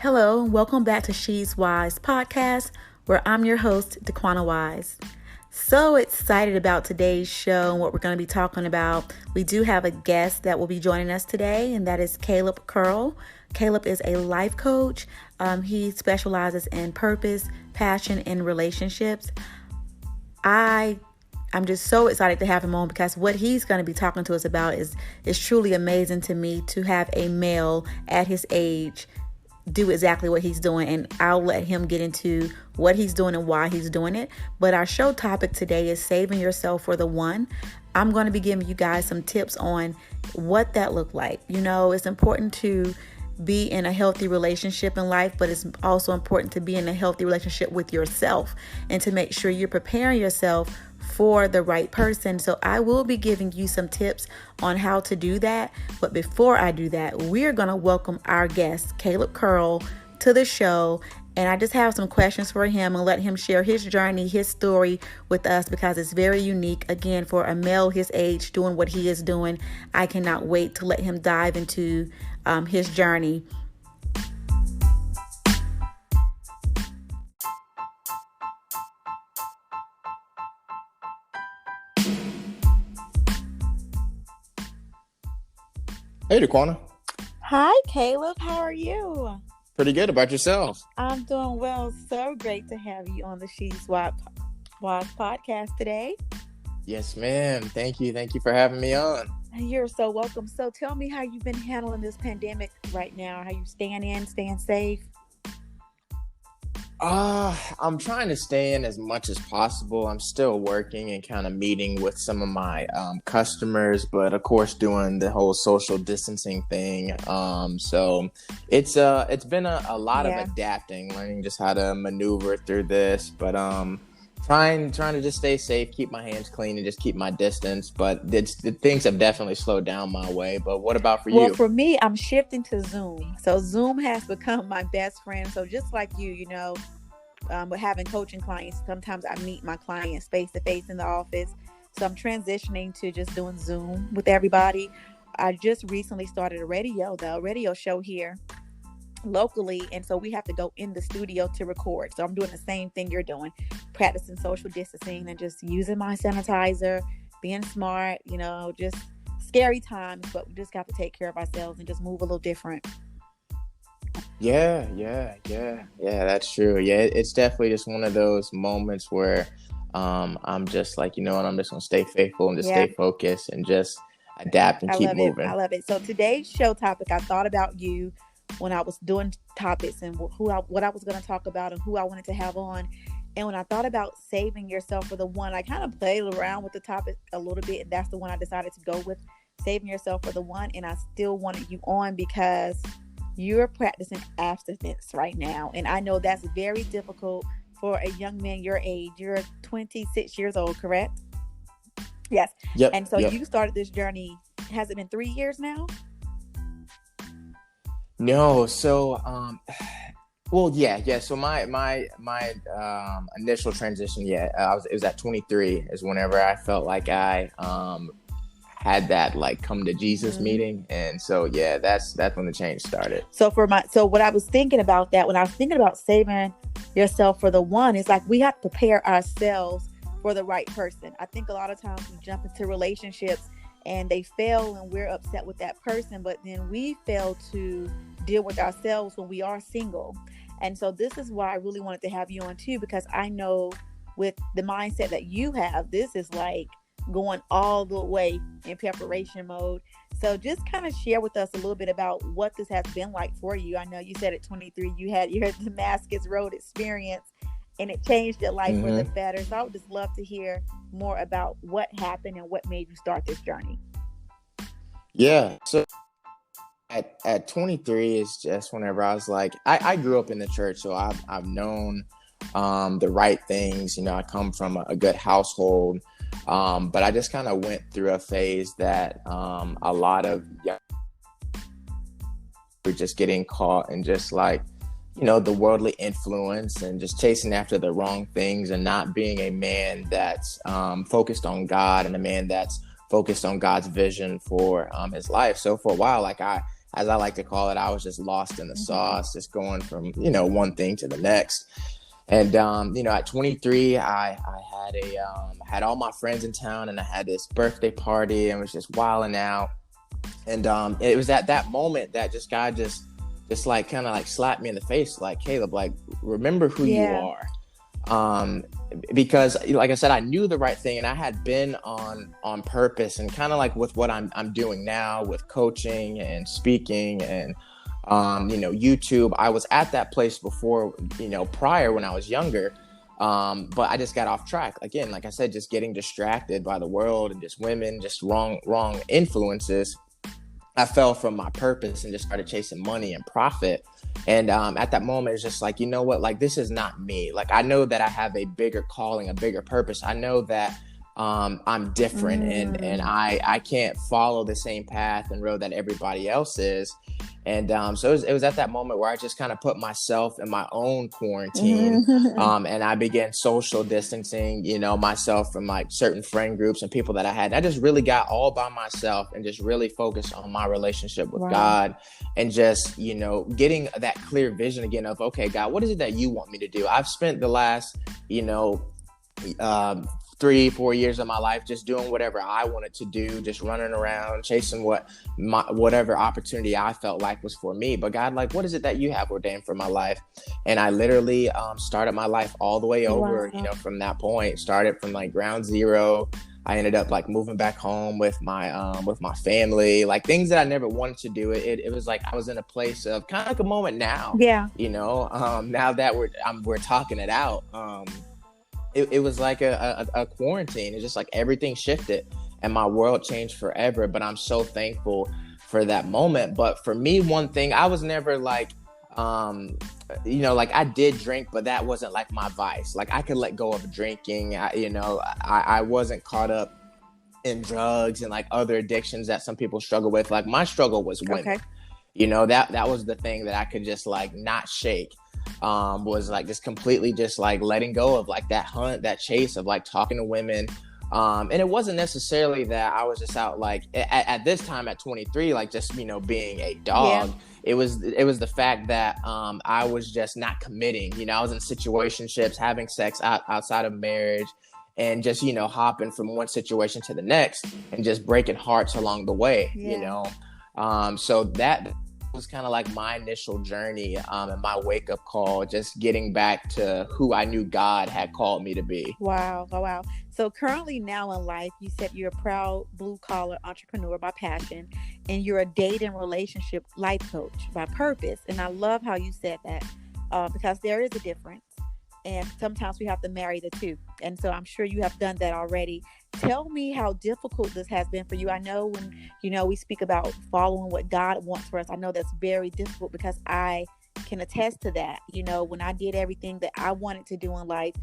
Hello, welcome back to She's Wise podcast, where I'm your host, Dequonna Wise. So excited about today's show and what we're going to be talking about. We do have a guest that will be joining us today, and that is Caleb Curl. Caleb is a life coach. He specializes in purpose, passion, and relationships. I'm just so excited to have him on because what he's going to be talking to us about is truly amazing to me, to have a male at his age do exactly what he's doing, and I'll let him get into what he's doing and why he's doing it. But our show topic today is saving yourself for the one. I'm going to be giving you guys some tips on what that looked like. You know, it's important to be in a healthy relationship in life, but it's also important to be in a healthy relationship with yourself and to make sure you're preparing yourself for the right person. So I will be giving you some tips on how to do that. But before I do that, we're going to welcome our guest, Caleb Curl, to the show. And I just have some questions for him and let him share his journey, his story with us, because it's very unique. Again, for a male his age doing what he is doing, I cannot wait to let him dive into his journey. Hey, Dequonna. Hi, Caleb. How are you? Pretty good. About yourself? I'm doing well. So great to have you on the She's Wise podcast today. Yes, ma'am. Thank you. Thank you for having me on. You're so welcome. So tell me how you've been handling this pandemic right now. How you staying safe? I'm trying to stay in as much as possible. I'm still working and kind of meeting with some of my customers, but of course doing the whole social distancing thing. So it's been a lot of adapting, learning just how to maneuver through this, but trying to just stay safe, keep my hands clean, and just keep my distance. But the things have definitely slowed down my way. But what about for you? Well, for me, I'm shifting to Zoom. So Zoom has become my best friend. So just like you know, with having coaching clients, sometimes I meet my clients face to face in the office. So I'm transitioning to just doing Zoom with everybody. I just recently started a radio show here locally, and so we have to go in the studio to record. So I'm doing the same thing you're doing, practicing social distancing and just using my sanitizer, being smart, you know, just scary times, but we just got to take care of ourselves and just move a little different. Yeah, that's true. Yeah, it's definitely just one of those moments where I'm just like, you know what, I'm just gonna stay faithful and just stay focused and just adapt and keep moving. I love it. So today's show topic, I thought about you when I was doing topics and what I was going to talk about and who I wanted to have on. And when I thought about saving yourself for the one, I kind of played around with the topic a little bit, and that's the one I decided to go with, saving yourself for the one. And I still wanted you on because you're practicing abstinence right now, and I know that's very difficult for a young man your age. You're 26 years old, correct? Yes. Yep. And so you started this journey, has it been 3 years now? No, so well, yeah. So my initial transition, it was at 23 is whenever I felt like I had that like come to Jesus meeting, and so that's when the change started. So what I was thinking about that when I was thinking about saving yourself for the one, is like we have to prepare ourselves for the right person. I think a lot of times we jump into relationships and they fail and we're upset with that person, but then we fail to deal with ourselves when we are single. And so this is why I really wanted to have you on too, because I know with the mindset that you have, this is like going all the way in preparation mode. So just kind of share with us a little bit about what this has been like for you. I know you said at 23 you had your Damascus Road experience and it changed your life for the better. So I would just love to hear more about what happened and what made you start this journey. Yeah. So at 23 is just whenever I was like, I grew up in the church, so I've known the right things. You know, I come from a good household, but I just kind of went through a phase that a lot of young were just getting caught in just like, you know, the worldly influence and just chasing after the wrong things and not being a man that's focused on God and a man that's focused on God's vision for his life. So for a while, like I as I like to call it. I was just lost in the sauce, just going from, one thing to the next. And, at 23, I had all my friends in town, and I had this birthday party and was just wilding out. And, it was at that moment that God just like kind of like slapped me in the face, like, Caleb, like, remember who you are. Because like I said, I knew the right thing, and I had been on purpose, and kind of like with what I'm doing now with coaching and speaking and, YouTube. I was at that place before, prior when I was younger. But I just got off track. Again, like I said, just getting distracted by the world and just women, just wrong influences. I fell from my purpose and just started chasing money and profit. And at that moment, it's just like, you know what, like, this is not me. Like, I know that I have a bigger calling, a bigger purpose. I know that I'm different, and I can't follow the same path and road that everybody else is. And so it was at that moment where I just kind of put myself in my own quarantine, and I began social distancing, myself from like certain friend groups and people that I had. I just really got all by myself and just really focused on my relationship with God, and just, getting that clear vision again of, okay, God, what is it that you want me to do? I've spent the last, 3-4 years of my life just doing whatever I wanted to do, just running around, chasing whatever opportunity I felt like was for me. But God, like, what is it that you have ordained for my life? And I literally started my life all the way over, from that point. Started from like ground zero. I ended up like moving back home with my family, like things that I never wanted to do. It was like I was in a place of kind of like a moment now. Yeah. Now that we're talking it out. It was like a quarantine. It's just like everything shifted and my world changed forever. But I'm so thankful for that moment. But for me, one thing, I was never like, like I did drink, but that wasn't like my vice. Like I could let go of drinking. I wasn't caught up in drugs and like other addictions that some people struggle with. Like my struggle was women. Okay. That was the thing that I could just like not shake. Was like just completely just like letting go of like that hunt, that chase of like talking to women. And it wasn't necessarily that I was just out like at this time at 23, like just, being a dog. Yeah. It was the fact that I was just not committing. I was in situationships, having sex outside of marriage, and just, hopping from one situation to the next and just breaking hearts along the way, so that was kind of like my initial journey and my wake-up call, just getting back to who I knew God had called me to be. Wow. So currently now in life, you said you're a proud blue-collar entrepreneur by passion, and you're a date and relationship life coach by purpose. And I love how you said that because there is a difference. And sometimes we have to marry the two. And so I'm sure you have done that already. Tell me how difficult this has been for you. I know when, we speak about following what God wants for us, I know that's very difficult because I can attest to that. When I did everything that I wanted to do in life,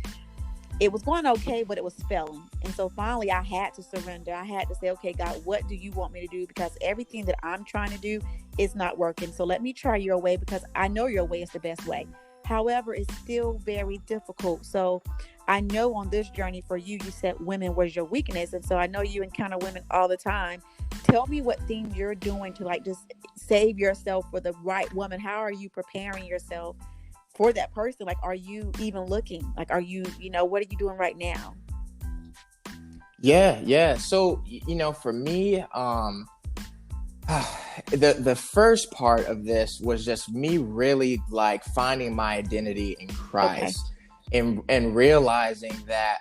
it was going okay, but it was failing. And so finally I had to surrender. I had to say, okay, God, what do you want me to do? Because everything that I'm trying to do is not working. So let me try your way, because I know your way is the best way. However, it's still very difficult. So I know on this journey for you, you said women was your weakness. And so I know you encounter women all the time. Tell me what things you're doing to like just save yourself for the right woman. How are you preparing yourself for that person? Like, are you even looking? Like, are you, what are you doing right now? Yeah. So, for me, the first part of this was just me really like finding my identity in Christ. Okay. and realizing that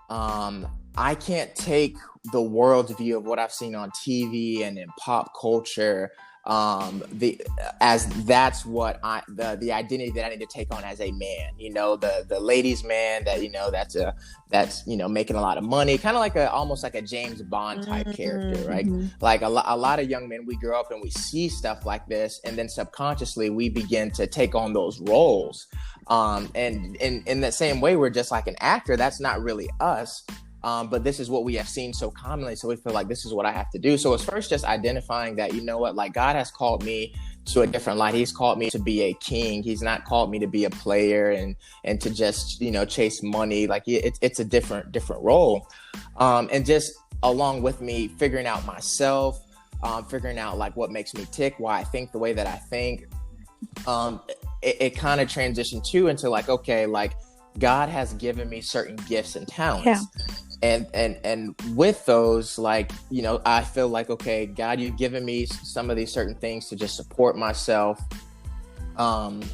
I can't take the world's view of what I've seen on TV and in pop culture that's what the identity that I need to take on as a man, the ladies' man that, that's making a lot of money, kind of like almost like a James Bond type character, right? Like a lot of young men, we grow up and we see stuff like this, and then subconsciously we begin to take on those roles. And in the same way, we're just like an actor. That's not really us. But this is what we have seen so commonly. So we feel like this is what I have to do. So it's first just identifying that, like God has called me to a different light. He's called me to be a king. He's not called me to be a player and to just, chase money. Like it's a different role. And just along with me figuring out myself, figuring out like what makes me tick, why I think the way that I think. It kind of transitioned into like, okay, like God has given me certain gifts and talents. Yeah. And with those, like, you know, I feel like, okay, God, you've given me some of these certain things to just support myself.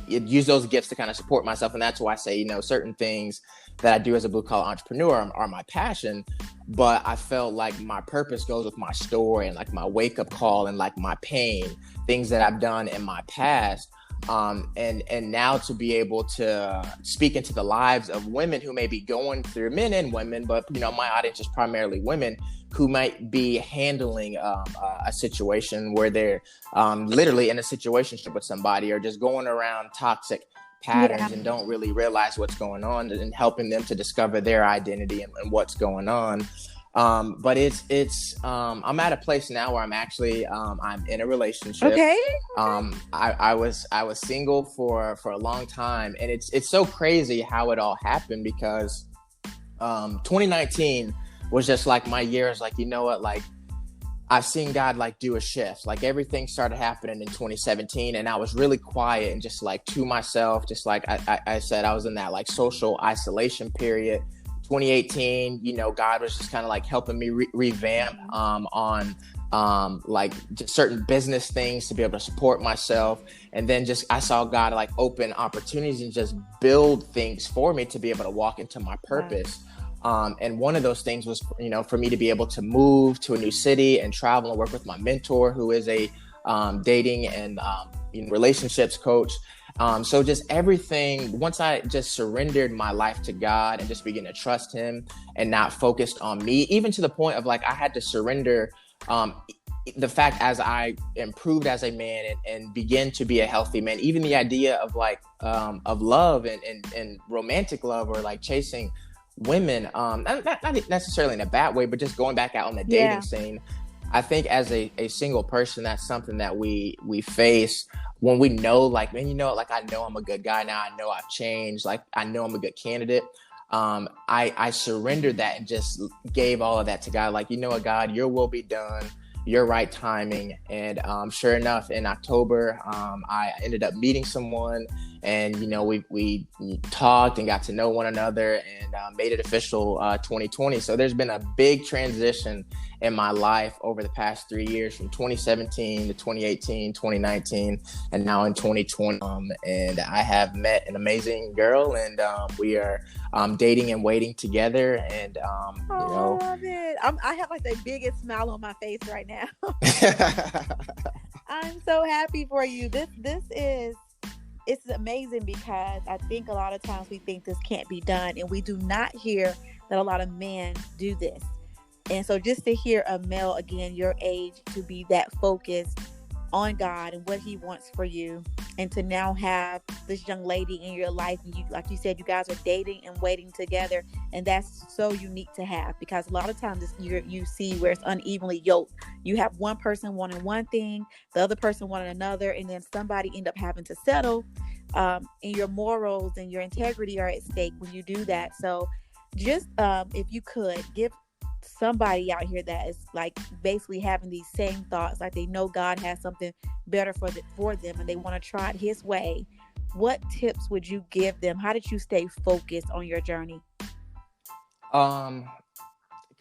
Use those gifts to kind of support myself. And that's why I say, you know, certain things that I do as a blue collar entrepreneur are my passion. But I felt like my purpose goes with my story and like my wake up call and like my pain, things that I've done in my past. And now to be able to speak into the lives of women who may be going through, men and women, but, you know, my audience is primarily women who might be handling a situation where they're literally in a situationship with somebody, or just going around toxic patterns and don't really realize what's going on, and helping them to discover their identity and what's going on. But it's I'm at a place now where I'm actually I'm in a relationship. Okay. I was single for a long time, and it's so crazy how it all happened, because 2019 was just like my year. Is like, you know what, like I've seen God like do a shift. Like everything started happening in 2017, and I was really quiet and just like to myself, just like I said, I was in that like social isolation period. 2018, you know, God was just kind of like helping me revamp on like just certain business things to be able to support myself. And then just I saw God like open opportunities and just build things for me to be able to walk into my purpose. And one of those things was, you know, for me to be able to move to a new city and travel and work with my mentor, who is a dating and relationships coach. So just everything, once I just surrendered my life to God and just began to trust him and not focused on me, even to the point of like I had to surrender the fact as I improved as a man and begin to be a healthy man, even the idea of like of love and romantic love, or like chasing women, not necessarily in a bad way, but just going back out on the dating scene. I think as a single person, that's something that we face when we know, like, man, you know, like I know I'm a good guy now. I know I've changed. Like I know I'm a good candidate. I surrendered that and just gave all of that to God. Like, you know what, God, your will be done, your right timing. And sure enough, in October, I ended up meeting someone, and, you know, we talked and got to know one another, and made it official 2020. So there's been a big transition in my life over the past 3 years, from 2017 to 2018, 2019, and now in 2020. And I have met an amazing girl, and we are dating and waiting together. And, you know. I love it. I have like the biggest smile on my face right now. I'm so happy for you. It's amazing, because I think a lot of times we think this can't be done, and we do not hear that a lot of men do this. And so just to hear a male, again, your age, to be that focused on God and what he wants for you, and to now have this young lady in your life, and you, like you said, you guys are dating and waiting together, and that's so unique to have, because a lot of times you see where it's unevenly yoked. You have one person wanting one thing, the other person wanting another, and then somebody end up having to settle, and your morals and your integrity are at stake when you do that. So just if you could give somebody out here that is like basically having these same thoughts, like they know God has something better for them and they want to try it his way, what tips would you give them? How did you stay focused on your journey?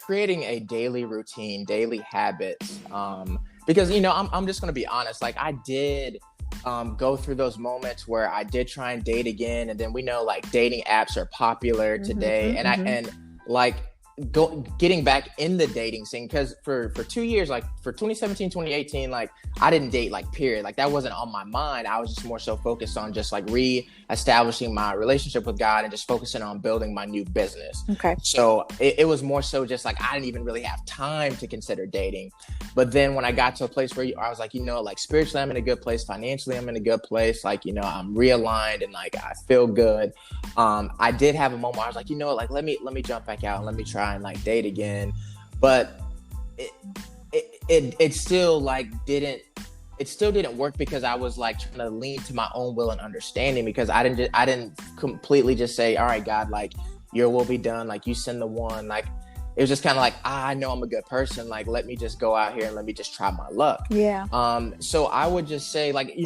Creating a daily routine, daily habits, because, you know, I'm just going to be honest, like I did go through those moments where I did try and date again, and then we know like dating apps are popular today, and getting back in the dating scene, because for 2 years, like for 2017, 2018, like I didn't date, like period, like that wasn't on my mind. I was just more so focused on just like re-establishing my relationship with God and just focusing on building my new business. Okay. So it was more so just like I didn't even really have time to consider dating. But then when I got to a place where I was like, you know, like spiritually I'm in a good place, financially I'm in a good place, like, you know, I'm realigned and like I feel good. I did have a moment where I was like, you know, like let me jump back out and let me try and like date again. But it still like didn't work, because I was like trying to lean to my own will and understanding, because I didn't completely just say, all right, God, like your will be done, like you send the one. Like it was just kind of like, I know I'm a good person. Like, let me just go out here and let me just try my luck. Yeah. So I would just say, like,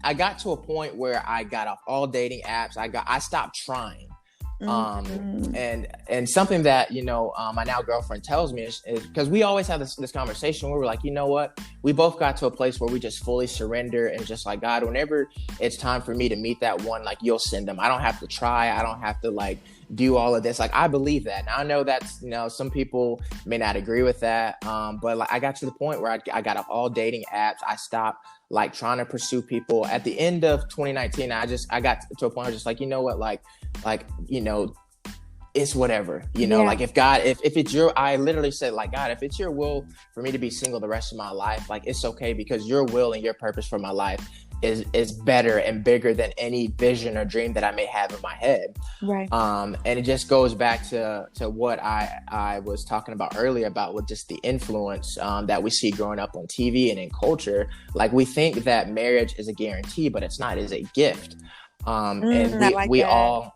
I got to a point where I got off all dating apps. I stopped trying. And something that, my now girlfriend tells me is because we always have this conversation where we're like, you know what, we both got to a place where we just fully surrender and just like, God, whenever it's time for me to meet that one, like, you'll send them. I don't have to try. I don't have to like do all of this. Like, I believe that. Now I know that's, some people may not agree with that. But like, I got to the point where I got off all dating apps. I stopped like trying to pursue people. At the end of 2019, I got to a point where I was just like, you know what, like, it's whatever, like if God, if it's I literally said, like, God, if it's your will for me to be single the rest of my life, like, it's okay, because your will and your purpose for my life is better and bigger than any vision or dream that I may have in my head. Right. And it just goes back to what I was talking about earlier about with just the influence that we see growing up on TV and in culture. Like, we think that marriage is a guarantee, but it's not. It's a gift. And we all,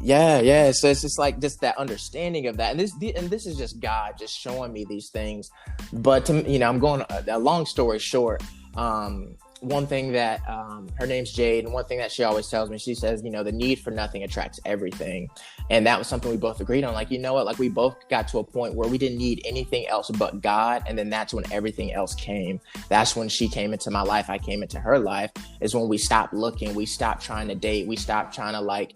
yeah. So it's just like just that understanding of that, and this is just God just showing me these things. But I'm going a long story short. One thing that her name's Jade, and one thing that she always tells me, she says, the need for nothing attracts everything. And that was something we both agreed on. Like, you know what, like, we both got to a point where we didn't need anything else but God. And then that's when everything else came. That's when she came into my life. I came into her life, is when we stopped looking. We stopped trying to date. We stopped trying to like,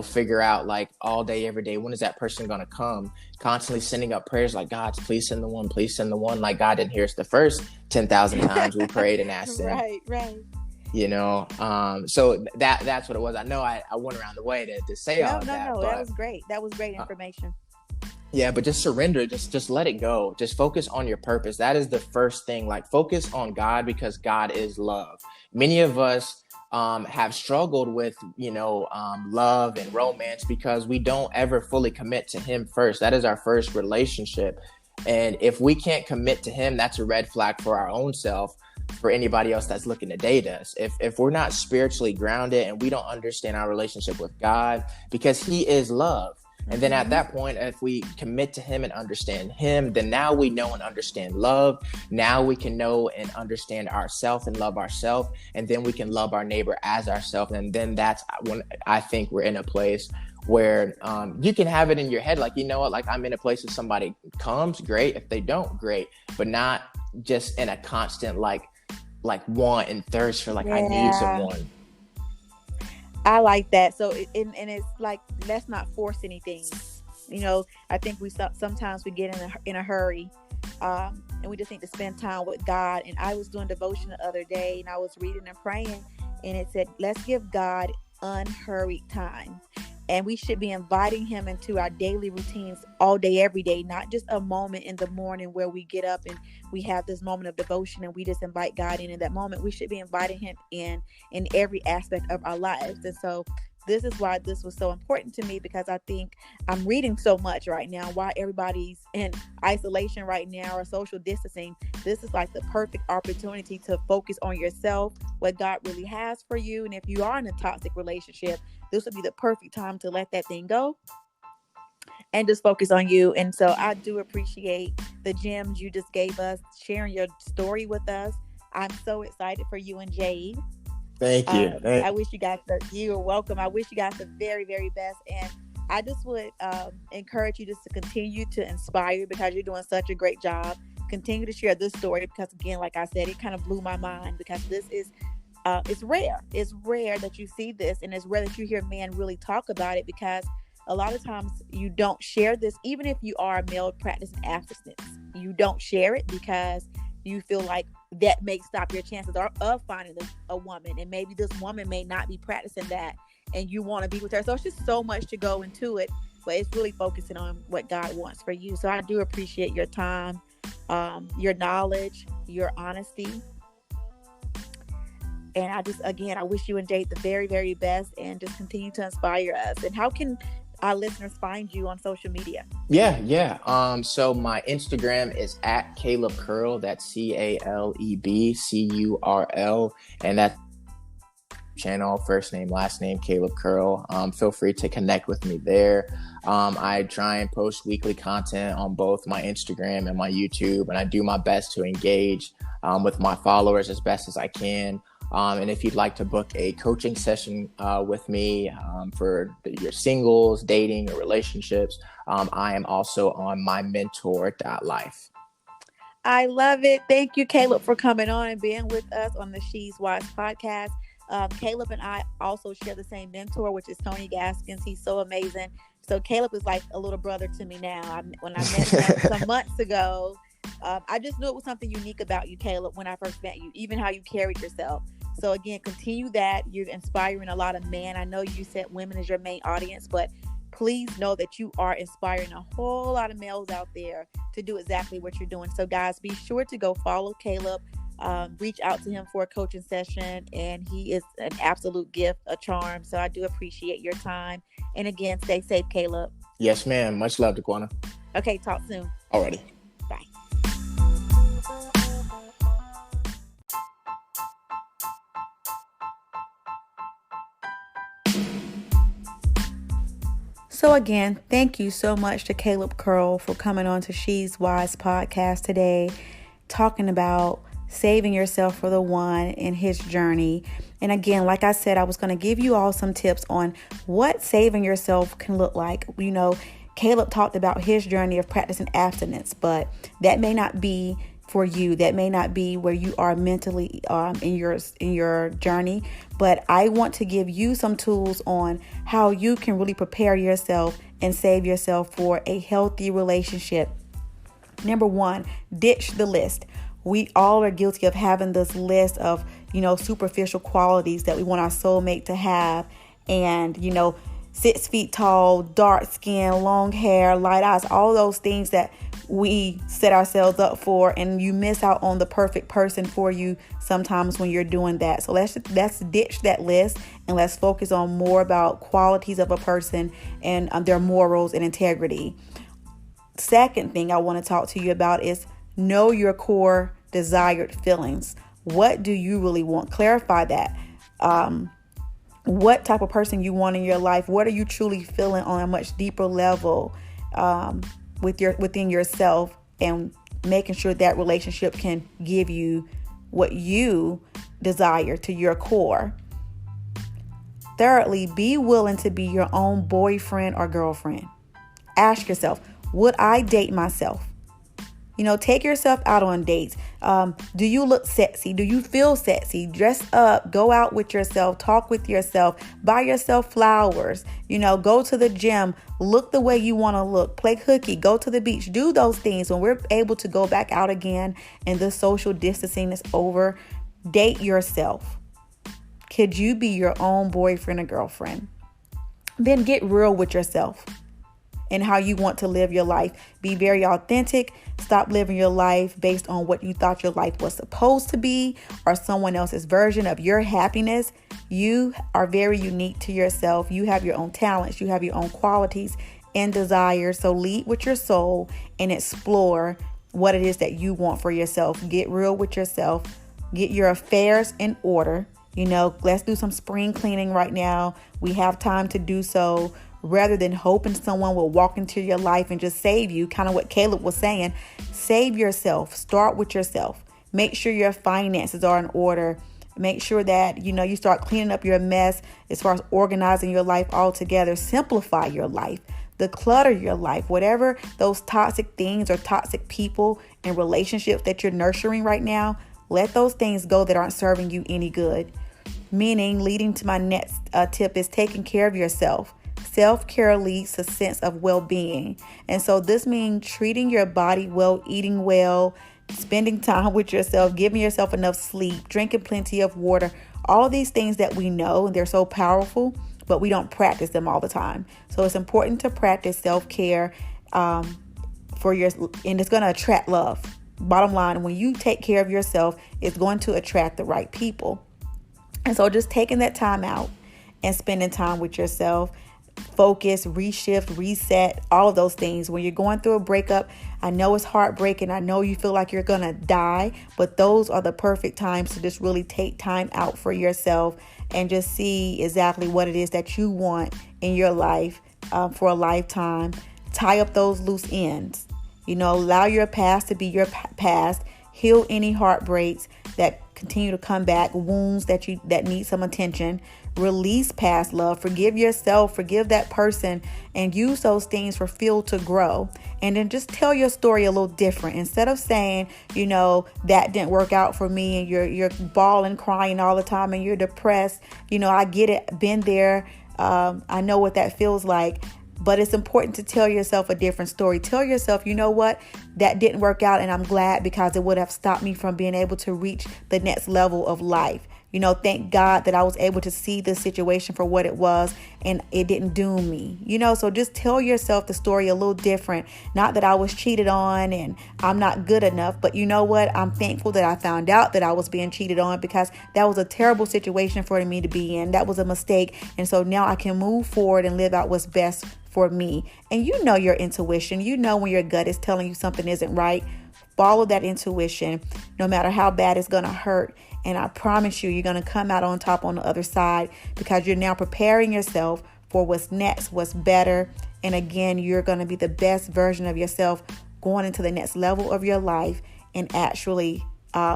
figure out like all day, every day, when is that person going to come? Constantly sending up prayers like, God, please send the one, please send the one. Like, God didn't hear us the first 10,000 times we prayed and asked him. Right. So that's what it was. I know I went around the way to say all that. No, that was great. That was great information. Yeah, but just surrender, just let it go. Just focus on your purpose. That is the first thing. Like, focus on God, because God is love. Many of us have struggled with, love and romance because we don't ever fully commit to him first. That is our first relationship. And if we can't commit to him, that's a red flag for our own self, for anybody else that's looking to date us. If we're not spiritually grounded and we don't understand our relationship with God, because he is love. And then at that point, if we commit to him and understand him, then now we know and understand love. Now we can know and understand ourselves and love ourselves. And then we can love our neighbor as ourselves. And then that's when I think we're in a place where you can have it in your head. Like, you know what, like, I'm in a place if somebody comes, great. If they don't, great. But not just in a constant like want and thirst for like, I need someone. I like that. So, and it's like, let's not force anything. I think sometimes we get in a hurry, and we just need to spend time with God. And I was doing devotion the other day, and I was reading and praying, and it said, let's give God unhurried time. And we should be inviting him into our daily routines all day, every day, not just a moment in the morning where we get up and we have this moment of devotion and we just invite God in that moment. We should be inviting him in every aspect of our lives. And so this is why this was so important to me, because I think I'm reading so much right now, why everybody's in isolation right now or social distancing. This is like the perfect opportunity to focus on yourself, what God really has for you. And if you are in a toxic relationship, this would be the perfect time to let that thing go and just focus on you. And so I do appreciate the gems you just gave us, sharing your story with us. I'm so excited for you and Jade. Thank you. I wish you guys you're welcome. I wish you guys the very, very best. And I just would encourage you just to continue to inspire, because you're doing such a great job. Continue to share this story, because again, like I said, it kind of blew my mind, because this is it's rare. It's rare that you see this, and it's rare that you hear men really talk about it, because a lot of times you don't share this. Even if you are a male practicing abstinence, you don't share it because you feel like that may stop your chances of finding a woman, and maybe this woman may not be practicing that and you want to be with her. So it's just so much to go into it, but it's really focusing on what God wants for you. So I do appreciate your time, your knowledge, your honesty. And I wish you and Jade the very, very best, and just continue to inspire us. And how can our listeners find you on social media? Yeah. So my Instagram is at Caleb Curl. That's CalebCurl, and that's channel, first name, last name, Caleb Curl. Feel free to connect with me there. I try and post weekly content on both my Instagram and my YouTube, and I do my best to engage with my followers as best as I can. And if you'd like to book a coaching session with me for your singles, dating, or relationships, I am also on mymentor.life. I love it. Thank you, Caleb, for coming on and being with us on the She's Wise podcast. Caleb and I also share the same mentor, which is Tony Gaskins. He's so amazing. So Caleb is like a little brother to me now. When I met him some months ago, I just knew it was something unique about you, Caleb, when I first met you, even how you carried yourself. So again, continue that. You're inspiring a lot of men. I know you said women is your main audience, but please know that you are inspiring a whole lot of males out there to do exactly what you're doing. So guys, be sure to go follow Caleb, reach out to him for a coaching session, and he is an absolute gift, a charm. So I do appreciate your time. And again, stay safe, Caleb. Yes, ma'am. Much love, Dequonna. Okay, talk soon. Alrighty. Bye. So again, thank you so much to Caleb Curl for coming on to She's Wise podcast today, talking about saving yourself for the one in his journey. And again, like I said, I was going to give you all some tips on what saving yourself can look like. You know, Caleb talked about his journey of practicing abstinence, but that may not be for you. That may not be where you are mentally in your journey. But I want to give you some tools on how you can really prepare yourself and save yourself for a healthy relationship. Number one, ditch the list. We all are guilty of having this list of, superficial qualities that we want our soulmate to have. And, 6 feet tall, dark skin, long hair, light eyes, all those things that we set ourselves up for, and you miss out on the perfect person for you sometimes when you're doing that. So let's ditch that list and let's focus on more about qualities of a person and their morals and integrity. Second thing I want to talk to you about is know your core desired feelings. What do you really want? Clarify that. What type of person you want in your life? What are you truly feeling on a much deeper level within yourself, and making sure that relationship can give you what you desire to your core. Thirdly, be willing to be your own boyfriend or girlfriend. Ask yourself, would I date myself? Take yourself out on dates. Do you look sexy? Do you feel sexy? Dress up, go out with yourself, talk with yourself, buy yourself flowers, go to the gym, look the way you want to look, play hooky, go to the beach, do those things. When we're able to go back out again and the social distancing is over, date yourself. Could you be your own boyfriend or girlfriend? Then get real with yourself and how you want to live your life. Be very authentic. Stop living your life based on what you thought your life was supposed to be or someone else's version of your happiness. You are very unique to yourself. You have your own talents. You have your own qualities and desires. So lead with your soul and explore what it is that you want for yourself. Get real with yourself. Get your affairs in order. Let's do some spring cleaning right now. We have time to do so. Rather than hoping someone will walk into your life and just save you, kind of what Caleb was saying, save yourself. Start with yourself. Make sure your finances are in order. Make sure that, you start cleaning up your mess as far as organizing your life altogether. Simplify your life. Declutter your life. Whatever those toxic things or toxic people and relationships that you're nurturing right now, let those things go that aren't serving you any good. Meaning, leading to my next tip is taking care of yourself. Self-care leads to a sense of well-being. And so this means treating your body well, eating well, spending time with yourself, giving yourself enough sleep, drinking plenty of water. All these things that we know, and they're so powerful, but we don't practice them all the time. So it's important to practice self-care and it's going to attract love. Bottom line, when you take care of yourself, it's going to attract the right people. And so just taking that time out and spending time with yourself, focus, reshift, reset, all of those things. When you're going through a breakup, I know it's heartbreaking. I know you feel like you're going to die, but those are the perfect times to just really take time out for yourself and just see exactly what it is that you want in your life for a lifetime. Tie up those loose ends. Allow your past to be your past. Heal any heartbreaks that continue to come back, wounds that need some attention. Release past love. Forgive yourself. Forgive that person, and use those things for fuel to grow. And then just tell your story a little different. Instead of saying, that didn't work out for me, and you're bawling, crying all the time, and you're depressed. I get it. Been there. I know what that feels like. But it's important to tell yourself a different story. Tell yourself, you know what, that didn't work out, and I'm glad, because it would have stopped me from being able to reach the next level of life. Thank God that I was able to see the situation for what it was, and it didn't doom me. So just tell yourself the story a little different. Not that I was cheated on and I'm not good enough, but you know what? I'm thankful that I found out that I was being cheated on, because that was a terrible situation for me to be in. That was a mistake. And so now I can move forward and live out what's best for me. And your intuition. When your gut is telling you something isn't right. Follow that intuition, no matter how bad it's going to hurt. And I promise you're going to come out on top on the other side, because you're now preparing yourself for what's next, what's better. And again, you're going to be the best version of yourself going into the next level of your life, and actually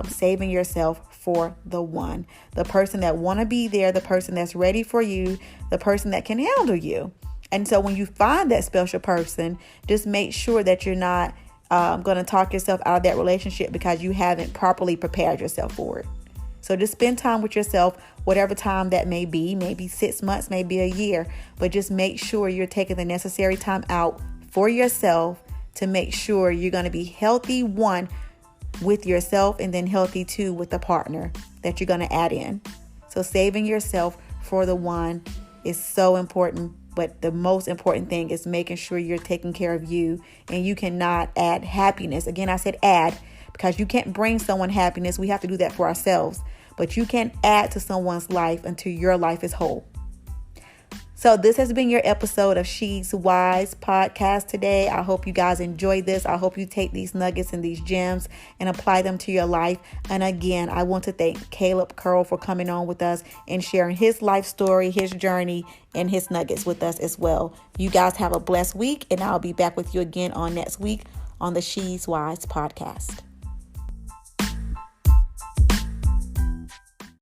saving yourself for the one, the person that want to be there, the person that's ready for you, the person that can handle you. And so when you find that special person, just make sure that you're not going to talk yourself out of that relationship because you haven't properly prepared yourself for it. So just spend time with yourself, whatever time that may be, maybe 6 months, maybe a year, but just make sure you're taking the necessary time out for yourself to make sure you're going to be healthy, one, with yourself, and then healthy, two, with the partner that you're going to add in. So saving yourself for the one is so important. But the most important thing is making sure you're taking care of you, and you cannot add happiness. Again, I said add, because you can't bring someone happiness. We have to do that for ourselves. But you can't add to someone's life until your life is whole. So this has been your episode of She's Wise podcast today. I hope you guys enjoyed this. I hope you take these nuggets and these gems and apply them to your life. And again, I want to thank Caleb Curl for coming on with us and sharing his life story, his journey, and his nuggets with us as well. You guys have a blessed week, and I'll be back with you again on next week on the She's Wise podcast.